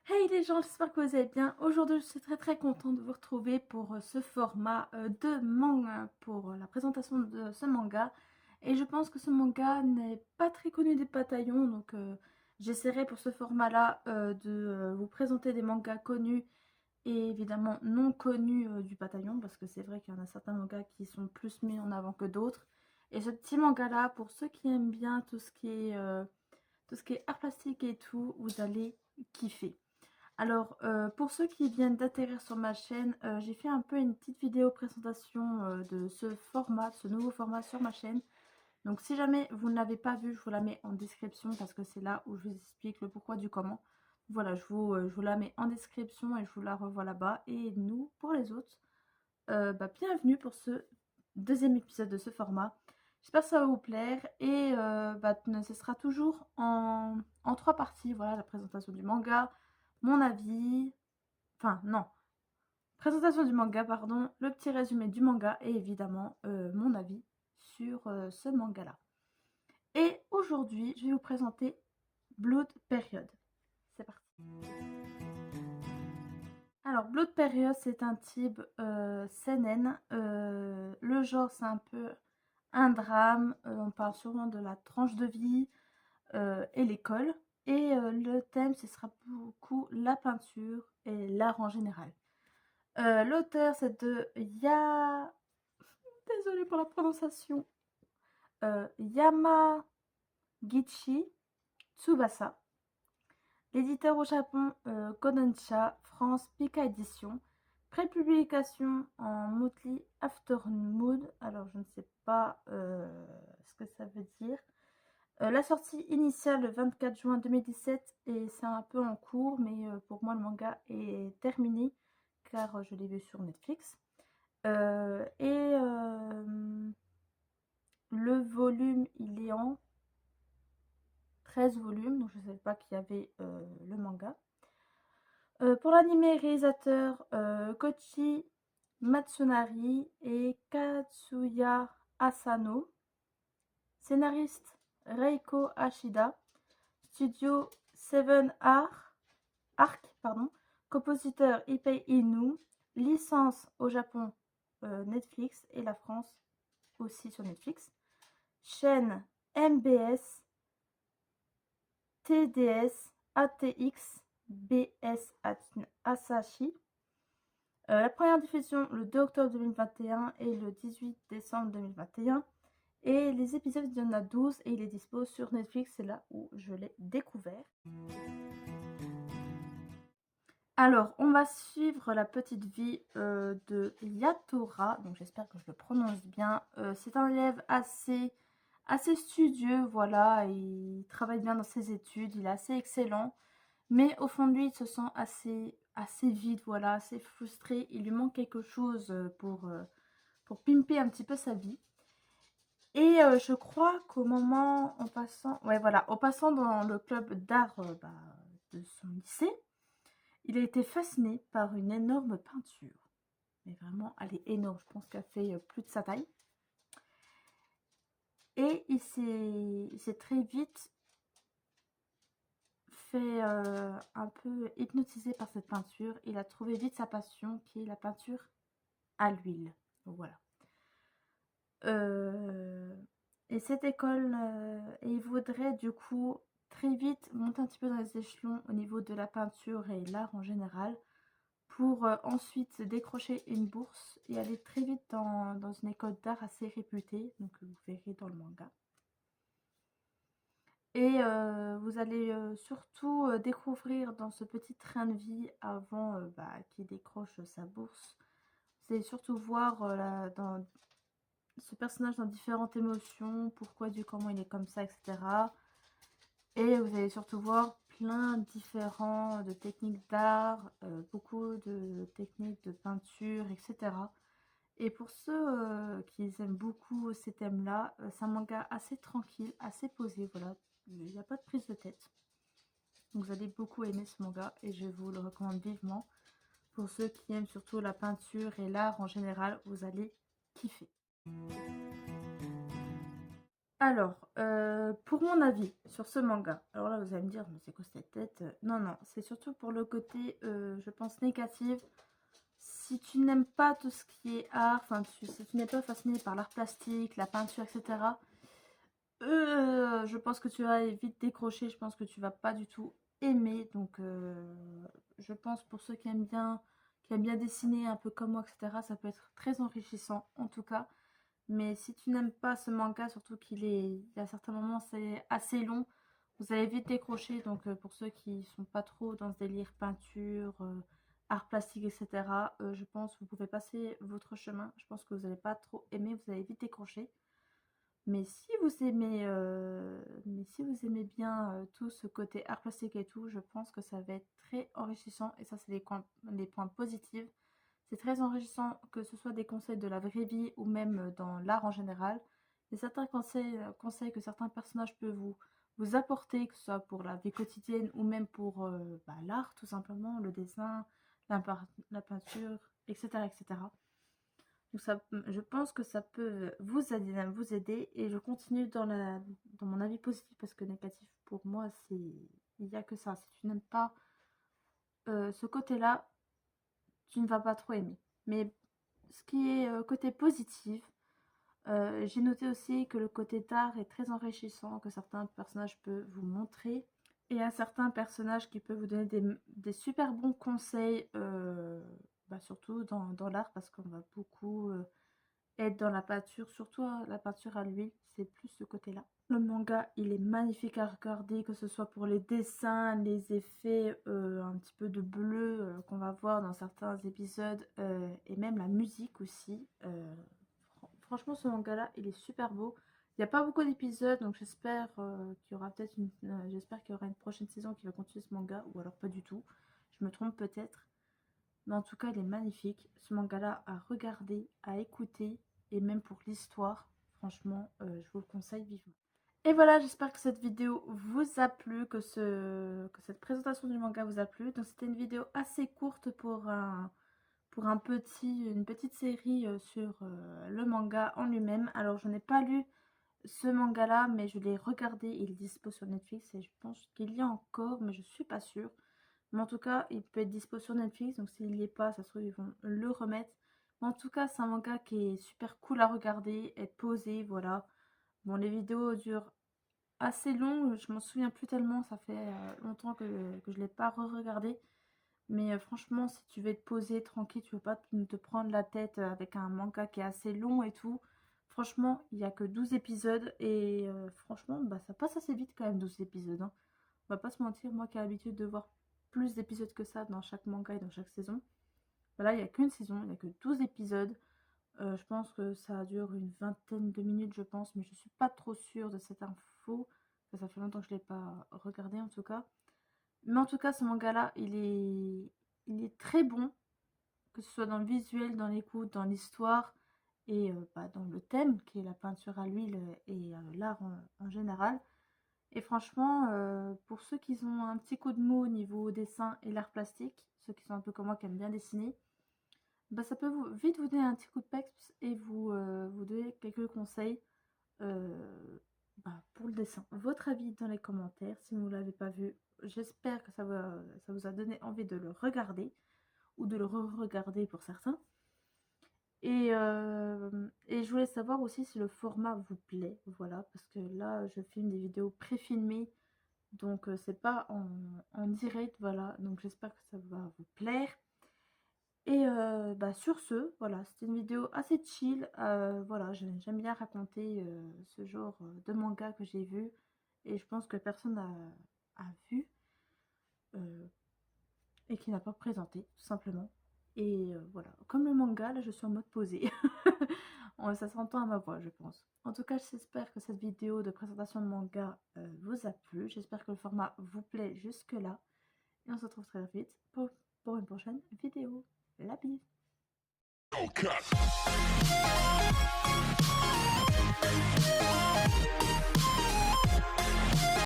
Hey les gens, j'espère que vous allez bien. Aujourd'hui, je suis très contente de vous retrouver pour ce format de manga, pour la présentation de ce manga. Et je pense que ce manga n'est pas très connu des bataillons, donc j'essaierai pour ce format-là de vous présenter des mangas connus et évidemment non connus du bataillon, parce que c'est vrai qu'il y en a certains mangas qui sont plus mis en avant que d'autres. Et ce petit manga-là, pour ceux qui aiment bien tout ce qui est art plastique et tout, vous allez kiffer. Alors, pour ceux qui viennent d'atterrir sur ma chaîne, j'ai fait un peu une petite vidéo présentation de ce format, de ce nouveau format sur ma chaîne. Donc, si jamais vous ne l'avez pas vu, je vous la mets en description parce que c'est là où je vous explique le pourquoi du comment. Voilà, je vous la mets en description et je vous la revois là-bas. Et nous, pour les autres, bienvenue pour ce deuxième épisode de ce format. J'espère que ça va vous plaire et ce sera toujours en trois parties. Voilà, la présentation du manga, mon avis, enfin non, présentation du manga, pardon, le petit résumé du manga et évidemment mon avis sur ce manga-là. Et aujourd'hui, je vais vous présenter Blood Period. C'est parti. Alors, Blood Period, c'est un type seinen. Le genre, c'est un peu un drame. On parle souvent de la tranche de vie et l'école. Et le thème, ce sera beaucoup la peinture et l'art en général. L'auteur, c'est de Désolée pour la prononciation. Yamagichi Tsubasa. L'éditeur au Japon, Kodansha, France, Pika Édition. Prépublication en Motley Aftermood. Alors, je ne sais pas ce que ça veut dire. La sortie initiale le 24 juin 2017 et c'est un peu en cours, mais pour moi, le manga est terminé car je l'ai vu sur Netflix. Le volume, il est en 13 volumes, donc je ne savais pas qu'il y avait le manga. Pour l'animé, réalisateur Koichi Matsunari et Katsuya Asano. Scénariste Reiko Ashida. Studio Seven Arc, pardon. Compositeur Ipei Inu. Licence au Japon Netflix et la France aussi sur Netflix. Chaîne MBS, TDS, ATX, BS Asahi. La première diffusion le 2 octobre 2021 et le 18 décembre 2021. Et les épisodes, il y en a 12 et il est dispo sur Netflix, c'est là où je l'ai découvert. Alors, on va suivre la petite vie de Yatora, donc j'espère que je le prononce bien. C'est un élève assez studieux, voilà, il travaille bien dans ses études, il est assez excellent, mais au fond de lui, il se sent assez vide, voilà, assez frustré. Il lui manque quelque chose pour pimper un petit peu sa vie. Et je crois qu'au moment, en passant dans le club d'art de son lycée, il a été fasciné par une énorme peinture. Mais vraiment, elle est énorme, je pense qu'elle fait plus de sa taille. Et il s'est très vite fait un peu hypnotisé par cette peinture. Il a trouvé vite sa passion, qui est la peinture à l'huile. Voilà. Et cette école, il voudrait du coup très vite monter un petit peu dans les échelons au niveau de la peinture et l'art en général pour ensuite décrocher une bourse et aller très vite dans une école d'art assez réputée, donc vous verrez dans le manga. Et vous allez surtout découvrir dans ce petit train de vie avant qu'il décroche sa bourse. Vous allez surtout voir dans ce personnage dans différentes émotions, pourquoi, du comment il est comme ça, etc. Et vous allez surtout voir plein de techniques d'art, beaucoup de techniques de peinture, etc. Et pour ceux qui aiment beaucoup ces thèmes-là, c'est un manga assez tranquille, assez posé, voilà. Il n'y a pas de prise de tête. Donc vous allez beaucoup aimer ce manga et je vous le recommande vivement. Pour ceux qui aiment surtout la peinture et l'art en général, vous allez kiffer. Alors, pour mon avis sur ce manga, alors là, vous allez me dire: «Mais c'est quoi cette tête?» Non, non, c'est surtout pour le côté, je pense négatif. Si tu n'aimes pas tout ce qui est art, enfin, si tu n'es pas fasciné par l'art plastique, la peinture, et cetera, je pense que tu vas vite décrocher. Je pense que tu vas pas du tout aimer. Donc, je pense pour ceux qui aiment bien dessiner un peu comme moi, et cetera, ça peut être très enrichissant, en tout cas. Mais si tu n'aimes pas ce manga, surtout il y a certains moments, c'est assez long, vous allez vite décrocher. Donc, pour ceux qui sont pas trop dans ce délire peinture, art plastique, et cetera, je pense que vous pouvez passer votre chemin. Je pense que vous allez pas trop aimer, vous allez vite décrocher. Mais si vous aimez bien, tout ce côté art plastique et tout, je pense que ça va être très enrichissant, et ça, c'est les points positifs. C'est très enrichissant, que ce soit des conseils de la vraie vie ou même, dans l'art en général. Il y a certains conseils que certains personnages peuvent vous apporter, que ce soit pour la vie quotidienne ou même pour, bah, l'art tout simplement, le dessin, la peinture, et cetera, et cetera. Donc ça, je pense que ça peut vous aider, et je continue dans mon avis positif, parce que négatif pour moi, il y a que ça. Si tu n'aimes pas, ce côté-là, tu ne vas pas trop aimer. Mais ce qui est, côté positif, j'ai noté aussi que le côté d'art est très enrichissant, que certains personnages peuvent vous montrer, et à certains personnages qui peuvent vous donner des super bons conseils, bah, surtout dans l'art, parce qu'on va beaucoup, être dans la peinture, surtout, la peinture à l'huile, c'est plus ce côté-là. Le manga, il est magnifique à regarder, que ce soit pour les dessins, les effets, un petit peu de bleu, qu'on va voir dans certains épisodes, et même la musique aussi. Franchement, ce manga-là, il est super beau. Il n'y a pas beaucoup d'épisodes, donc j'espère, qu'il y aura j'espère qu'il y aura une prochaine saison qui va continuer ce manga, ou alors pas du tout. Je me trompe peut-être. Mais en tout cas, il est magnifique. Ce manga-là à regarder, à écouter, et même pour l'histoire, franchement, je vous le conseille vivement. Et voilà, j'espère que cette vidéo vous a plu, que cette présentation du manga vous a plu. Donc c'était une vidéo assez courte pour une petite série, sur, le manga en lui-même. Alors, je n'ai pas lu ce manga-là, mais je l'ai regardé. Il est dispo sur Netflix, et je pense qu'il y a encore, mais je suis pas sûre. Mais en tout cas, il peut être dispo sur Netflix, donc s'il n'y est pas, ça se trouve, ils vont le remettre. Mais en tout cas, c'est un manga qui est super cool à regarder, être posé, voilà. Bon, les vidéos durent assez long, je m'en souviens plus tellement, ça fait, longtemps que je l'ai pas re-regardé. Mais, franchement, si tu veux te poser tranquille, tu veux pas te prendre la tête, avec un manga qui est assez long et tout, franchement, il y a que 12 épisodes, et franchement, bah, ça passe assez vite quand même, 12 épisodes, hein. On va pas se mentir, moi qui ai l'habitude de voir plus d'épisodes que ça dans chaque manga et dans chaque saison, bah là, il y a qu'une saison, il y a que 12 épisodes. Je pense que ça dure une vingtaine de minutes, je pense, mais je suis pas trop sûre de cette info. Ça fait longtemps que je l'ai pas regardé, en tout cas. Mais en tout cas, ce manga-là, il est très bon, que ce soit dans le visuel, dans l'écoute, dans l'histoire, et bah, dans le thème qui est la peinture à l'huile, et l'art en général. Et franchement, pour ceux qui ont un petit coup de mou au niveau dessin et l'art plastique, ceux qui sont un peu comme moi qui aiment bien dessiner, bah, ça peut vite vous donner un petit coup de peps, et vous donner quelques conseils, bah, pour le dessin. Votre avis dans les commentaires, si vous ne l'avez pas vu. J'espère que ça vous a donné envie de le regarder, ou de le re-regarder pour certains. Et je voulais savoir aussi si le format vous plaît, voilà, parce que là, je filme des vidéos pré-filmées, donc c'est pas en direct, voilà. Donc j'espère que ça va vous plaire. Et bah, sur ce, voilà, c'était une vidéo assez chill. Voilà, j'aime bien raconter, ce genre, de manga que j'ai vu, et je pense que personne a vu, heu et qui n'a pas présenté, tout simplement. Et voilà, comme le manga, là, je suis en mode posé. Ça s'entend à ma voix, je pense. En tout cas, j'espère que cette vidéo de présentation de manga, vous a plu. J'espère que le format vous plaît jusque-là, et on se retrouve très vite pour une prochaine vidéo. La bise!